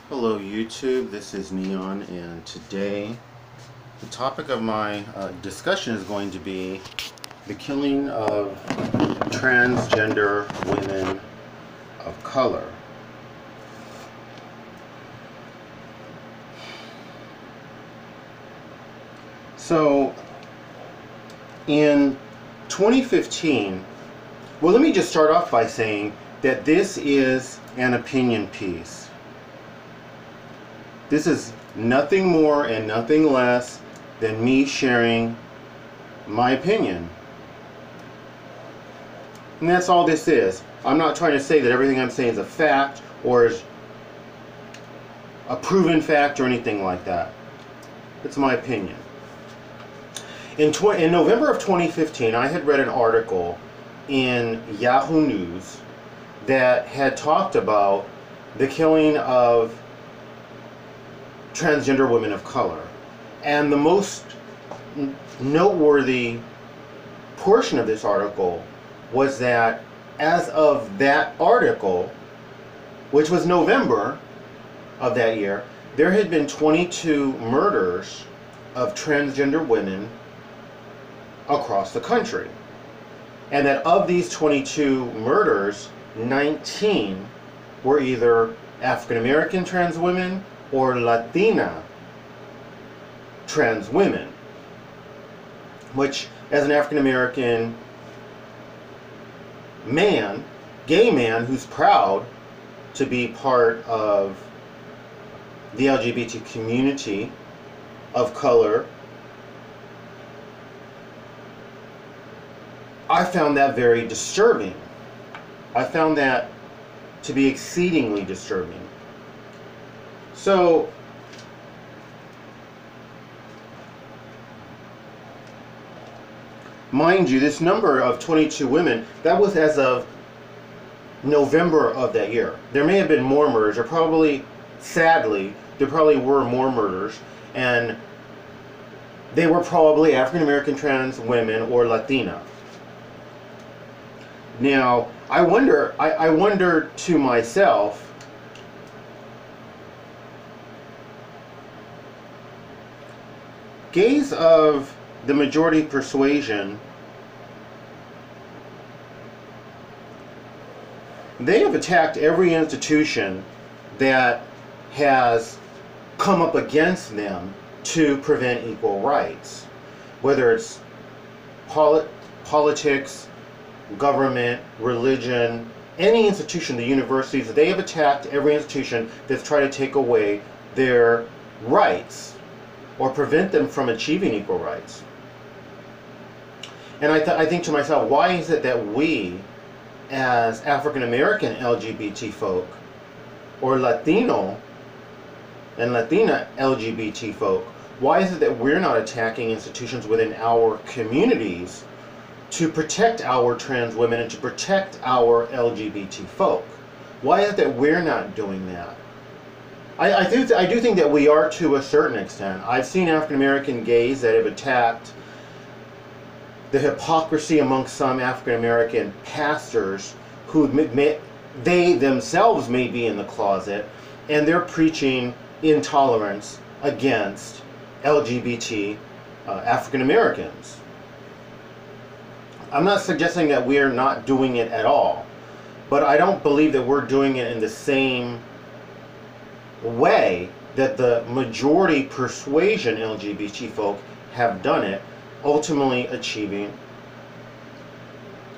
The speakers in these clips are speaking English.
Hello YouTube, this is Neon, and today the topic of my discussion is going to be the killing of transgender women of color. So in 2015, well, let me just start off by saying that this is an opinion piece. This is nothing more and nothing less than me sharing my opinion. And that's all this is. I'm not trying to say that everything I'm saying is a fact or is a proven fact or anything like that. It's my opinion. In November of 2015, I had read an article in Yahoo News that had talked about the killing of transgender women of color. And the most noteworthy portion of this article was that as of that article, which was November of that year, there had been 22 murders of transgender women across the country. And that of these 22 murders, 19 were either African American trans women or Latina trans women, which, as an African American man, gay man who's proud to be part of the LGBT community of color, I found that very disturbing. I found that to be exceedingly disturbing. So, mind you, this number of 22 women, that was as of November of that year. There may have been more murders, or probably, sadly, there probably were more murders, and they were probably African American trans women or Latina. Now, I wonder to myself, gays of the majority persuasion, they have attacked every institution that has come up against them to prevent equal rights, whether it's politics, government, religion, any institution, the universities. They have attacked every institution that's tried to take away their rights or prevent them from achieving equal rights. And I think to myself, why is it that we, as African American LGBT folk, or Latino and Latina LGBT folk, why is it that we're not attacking institutions within our communities to protect our trans women and to protect our LGBT folk? Why is it that we're not doing that? I do think that we are, to a certain extent. I've seen African American gays that have attacked the hypocrisy amongst some African American pastors who they themselves may be in the closet, and they're preaching intolerance against LGBT African Americans. I'm not suggesting that we're not doing it at all, but I don't believe that we're doing it in the same way that the majority persuasion LGBT folk have done it, ultimately achieving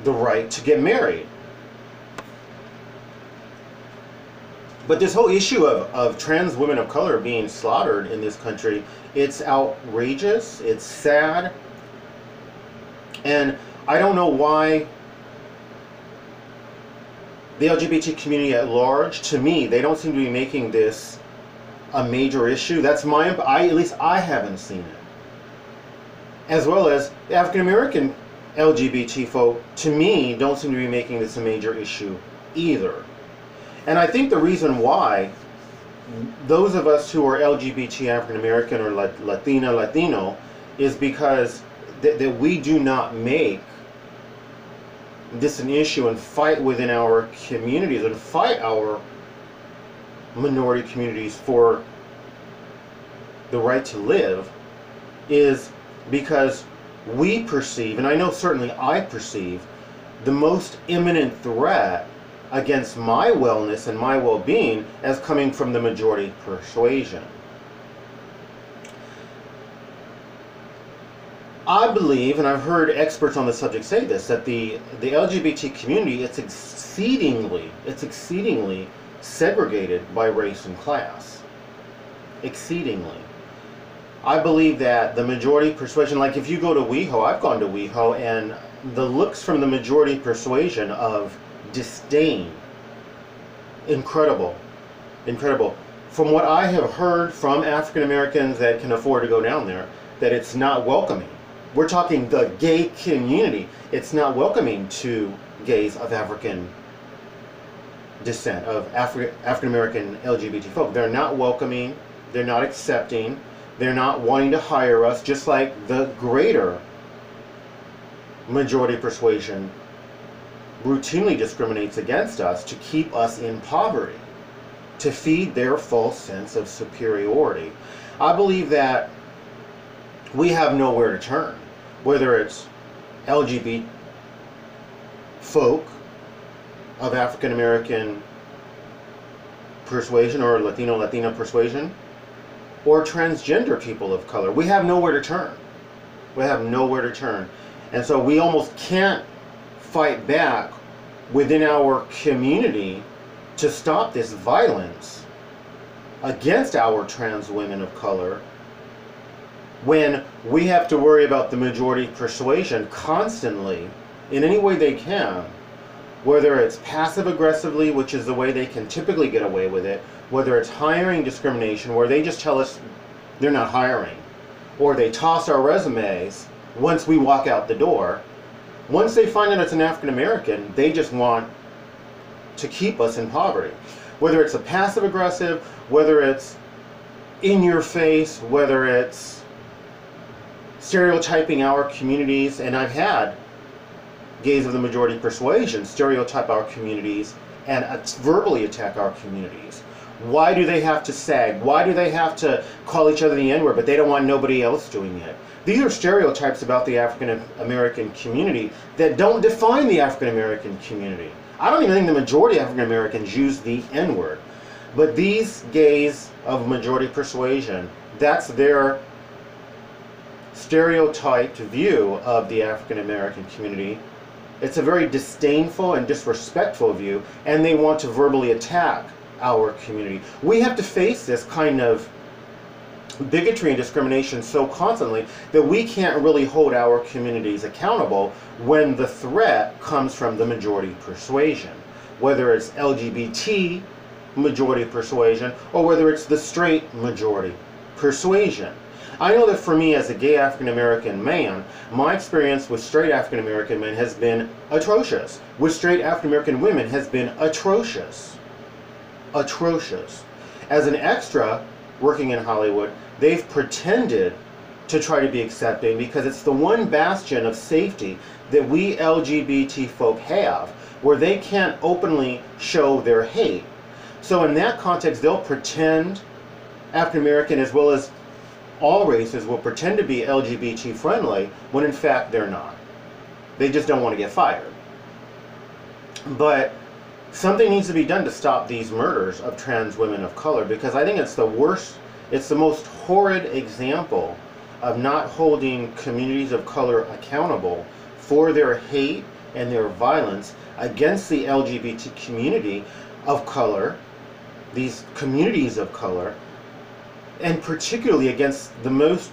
the right to get married. But this whole issue of trans women of color being slaughtered in this country, it's outrageous, it's sad, and I don't know why the LGBT community at large, to me, they don't seem to be making this a major issue. That's at least I haven't seen it. As well as the African American LGBT folk, to me, don't seem to be making this a major issue either. And I think the reason why those of us who are LGBT African American or Latina, Latino, is because that we do not make this an issue and fight within our communities and fight our minority communities for the right to live is because we perceive, and I know certainly I perceive, the most imminent threat against my wellness and my well-being as coming from the majority persuasion. I believe, and I've heard experts on the subject say this, that the LGBT community, it's exceedingly segregated by race and class. Exceedingly. I believe that the majority persuasion, like if you go to WeHo, I've gone to WeHo, and the looks from the majority persuasion of disdain, incredible. From what I have heard from African Americans that can afford to go down there, that it's not welcoming. We're talking the gay community. It's not welcoming to gays of African descent, of African American LGBT folk. They're not welcoming, they're not accepting, they're not wanting to hire us, just like the greater majority persuasion routinely discriminates against us to keep us in poverty, to feed their false sense of superiority. I believe that we have nowhere to turn, whether it's LGBT folk of African American persuasion or Latina persuasion, or transgender people of color. We have nowhere to turn. We have nowhere to turn. And so we almost can't fight back within our community to stop this violence against our trans women of color, when we have to worry about the majority persuasion constantly in any way they can, whether it's passive aggressively, which is the way they can typically get away with it, whether it's hiring discrimination where they just tell us they're not hiring, or they toss our resumes once we walk out the door. Once they find out it's an African American, they just want to keep us in poverty. Whether it's a passive aggressive, whether it's in your face, whether it's stereotyping our communities, and I've had gays of the majority persuasion stereotype our communities and verbally attack our communities. Why do they have to sag? Why do they have to call each other the N-word, but they don't want nobody else doing it? These are stereotypes about the African American community that don't define the African American community. I don't even think the majority of African Americans use the N-word. But these gays of majority persuasion, that's their stereotyped view of the African American community. It's a very disdainful and disrespectful view, and they want to verbally attack our community. We have to face this kind of bigotry and discrimination so constantly that we can't really hold our communities accountable when the threat comes from the majority persuasion, whether it's LGBT majority persuasion or whether it's the straight majority persuasion. I know that for me as a gay African American man, my experience with straight African American men has been atrocious. With straight African American women has been atrocious. Atrocious. As an extra working in Hollywood, they've pretended to try to be accepting because it's the one bastion of safety that we LGBT folk have, where they can't openly show their hate. So in that context, they'll pretend, African American as well as all races will pretend to be LGBT friendly when in fact they're not. They just don't want to get fired. But something needs to be done to stop these murders of trans women of color, because I think it's the worst, it's the most horrid example of not holding communities of color accountable for their hate and their violence against the LGBT community of color, these communities of color, and particularly against the most,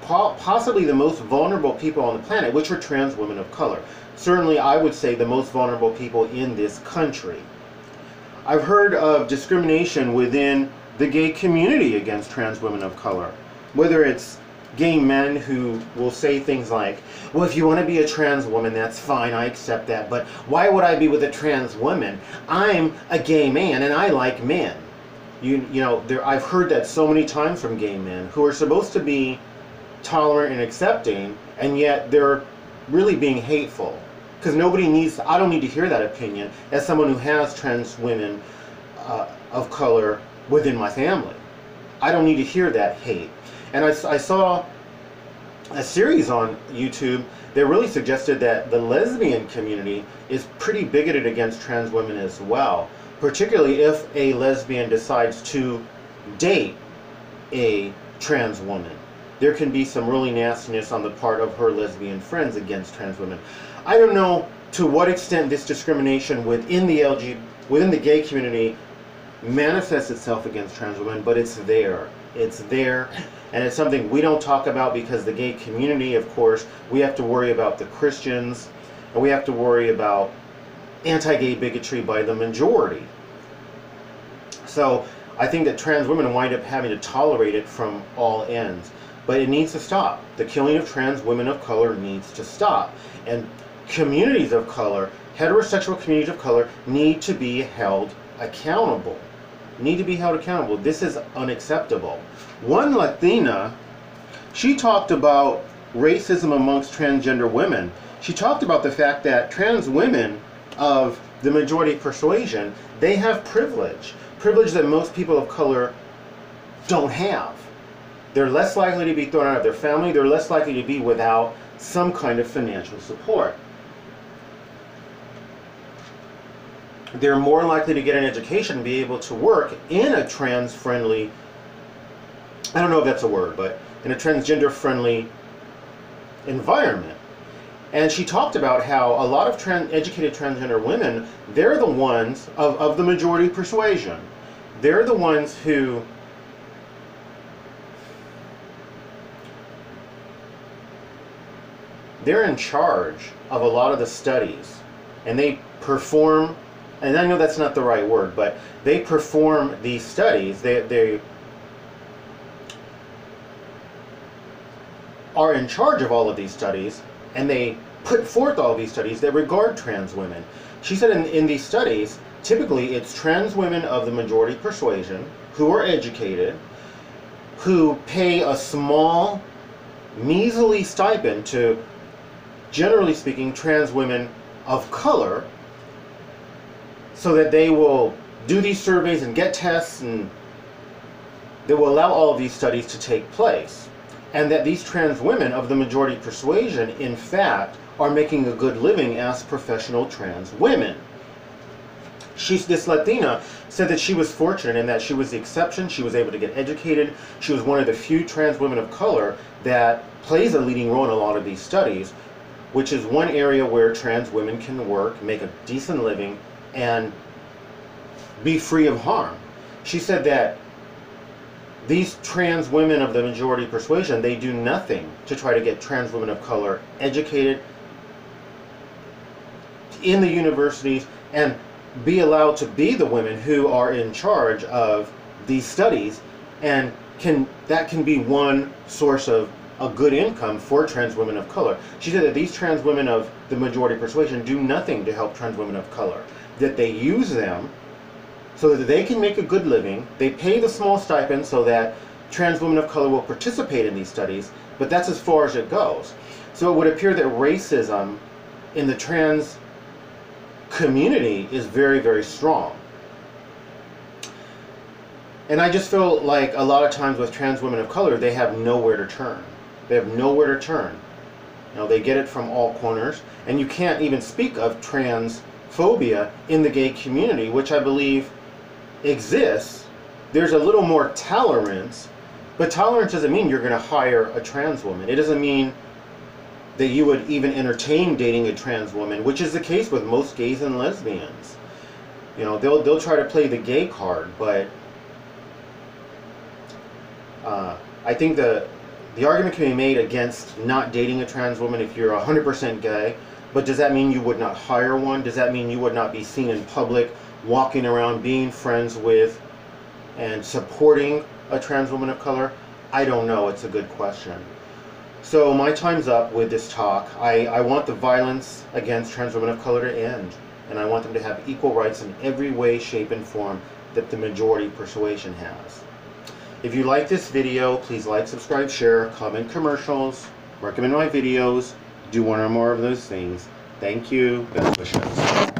possibly the most vulnerable people on the planet, which are trans women of color. Certainly, I would say the most vulnerable people in this country. I've heard of discrimination within the gay community against trans women of color, whether it's gay men who will say things like, well, if you want to be a trans woman, that's fine, I accept that, but why would I be with a trans woman? I'm a gay man and I like men. You know, I've heard that so many times from gay men who are supposed to be tolerant and accepting, and yet they're really being hateful. Because nobody needs, I don't need to hear that opinion as someone who has trans women of color within my family. I don't need to hear that hate. And I saw a series on YouTube that really suggested that the lesbian community is pretty bigoted against trans women as well, particularly if a lesbian decides to date a trans woman. There can be some really nastiness on the part of her lesbian friends against trans women. I don't know to what extent this discrimination within the gay community manifests itself against trans women, but it's there. It's there, and it's something we don't talk about because the gay community, of course, we have to worry about the Christians, and we have to worry about anti-gay bigotry by the majority. So I think that trans women wind up having to tolerate it from all ends. But it needs to stop. The killing of trans women of color needs to stop. And communities of color, heterosexual communities of color, need to be held accountable. Need to be held accountable. This is unacceptable. One Latina, she talked about racism amongst transgender women. She talked about the fact that trans women of the majority persuasion, they have privilege. Privilege that most people of color don't have. They're less likely to be thrown out of their family. They're less likely to be without some kind of financial support. They're more likely to get an education and be able to work in a trans-friendly, I don't know if that's a word, but in a transgender-friendly environment. And she talked about how a lot of educated transgender women, they're the ones of the majority persuasion. They're the ones who they're in charge of a lot of the studies, and they perform, and I know that's not the right word, but they perform these studies. They are in charge of all of these studies, and they put forth all these studies that regard trans women. She said in these studies, typically it's trans women of the majority persuasion who are educated, who pay a small, measly stipend to, generally speaking, trans women of color, so that they will do these surveys and get tests, and they will allow all of these studies to take place. And that these trans women of the majority persuasion, in fact, are making a good living as professional trans women. This Latina said that she was fortunate in that she was the exception. She was able to get educated. She was one of the few trans women of color that plays a leading role in a lot of these studies, which is one area where trans women can work, make a decent living, and be free of harm. She said that these trans women of the majority persuasion, they do nothing to try to get trans women of color educated in the universities and be allowed to be the women who are in charge of these studies, and that can be one source of a good income for trans women of color. She said that these trans women of the majority persuasion do nothing to help trans women of color, that they use them so that they can make a good living. They pay the small stipend so that trans women of color will participate in these studies, but that's as far as it goes. So it would appear that racism in the trans community is very, very strong. And I just feel like a lot of times with trans women of color, they have nowhere to turn. They have nowhere to turn. You know, they get it from all corners, and you can't even speak of transphobia in the gay community, which I believe exists. There's a little more tolerance, but tolerance doesn't mean you're going to hire a trans woman. It doesn't mean that you would even entertain dating a trans woman, which is the case with most gays and lesbians. You know, they'll try to play the gay card, but I think the argument can be made against not dating a trans woman if you're 100% gay, but does that mean you would not hire one? Does that mean you would not be seen in public walking around being friends with and supporting a trans woman of color? I don't know. It's a good question. So my time's up with this talk. I want the violence against trans women of color to end, and I want them to have equal rights in every way, shape, and form that the majority persuasion has. If you like this video, please like, subscribe, share, comment commercials, recommend my videos, do one or more of those things. Thank you. Best wishes.